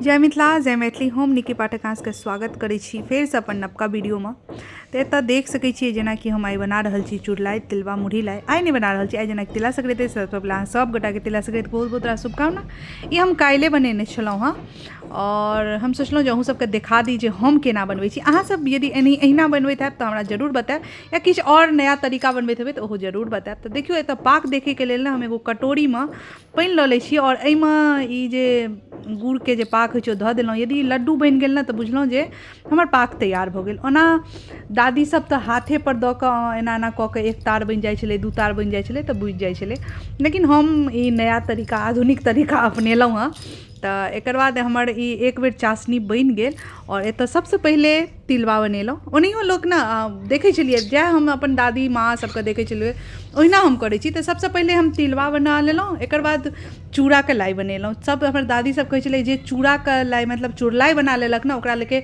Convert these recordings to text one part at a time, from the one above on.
जय मिथिला जय मैथिली। हम निकी पाठक अहाँके स्वागत करै छी फेर से अपन नवका वीडियो में। तो एत देख सकै छियै जेना कि हम आई बना रहल छी चूड़लाई तिलवा मुरही लाई। आई नहीं बना रहल छी, आई जेना तिला संक्रांति से पहले अहाँ सब गोटा के तिला संक्रांति बहुत बहुत रास शुभकामना। ई हम काल्हि बनेने छलहुँ हँ और हम सोचलहुँ जे अहूँ सबके देखा दी जे हम केना बनबै छी। अहाँ सब यदि एहिना बनबैत हैब तऽ हमरा जरूर बताएब, या किछु और नया तरीका बनबैत हेबै तऽ ओहो जरूर बताएब। तऽ देखियौ एतऽ पाक देखैके लेल हम एगो कटोरी में पानि लऽ लै छी और एहिमे ई जे गुड़ के जे पाक होइ छै धऽ देलहुँ। यदि लड्डू बनि गेल ने तऽ बुझलहुँ जे हमर पाक तैयार भऽ गेल। ओना दादी सब तऽ हाथे पर दऽ कऽ एना एना कऽ के एक तार बनि जाइ छलै, दू तार बनि जाइ छलै तऽ बुझि जाइ छलै, लेकिन हम ई नया तरीका आधुनिक तरीका अपनेलहुँ हँ। तऽ एकर बाद हमर ई एक बेर चाशनी बनि गेल और एतऽ सबसँ पहिले तिलवा बनेलहुँ। ओनाहियो लोक ने देखै छलिए जै हम अपन दादी माँ सबके देखै छलिए ओहिना हम करै छी। तऽ सबसँ पहिले हम तिलवा बना लेलहुँ, एकर बाद चूड़ाके लाइ बनेलहुँ। सब हमर दादी सब कहै छलै जे चूड़ाके लाइ मतलब चुड़लाइ बना लेलक ने ओकरा लेके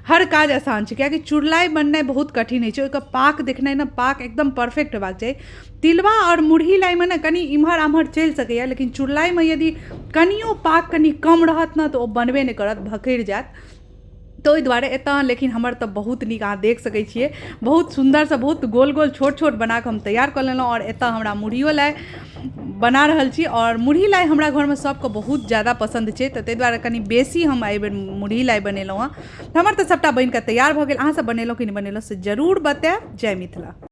हर काज आसान छै, कियाकि चुड़लाइ बननाइ बहुत कठिन होइ छै। ओहिके पाक देखनाइ ने पाक एकदम परफेक्ट हेबाक चाही। तिलवा और मुरही लाइमे ने कनि इम्हर आम्हर चलि सकैए, लेकिन चुड़लाइमे यदि कनियो पाक कनि कम रहत ने तऽ ओ बनबे नहि करत, भकरि जायत। तो ओहि दुआरे एतऽ लेकिन हमर तऽ बहुत नीक अहाँ देख सकै छियै, बहुत सुन्दरसँ बहुत गोल गोल छोट छोट बना कऽ हम तैयार कऽ लेलहुँ। और एतऽ हमरा मुरहियो लाइ बना रहल छी और मुरही लाइ हमरा घरमे सबके बहुत ज़्यादा पसंद छै, तऽ ताहि दुआरे कनि बेसी हम एहि बेर मुरही लाइ बनेलहुँ हँ। हमर तऽ सबटा बनि कऽ तैयार भऽ गेल। अहाँ सब बनेलहुँ कि नहि बनेलहुँ से जरूर बताएब। जय मिथिला।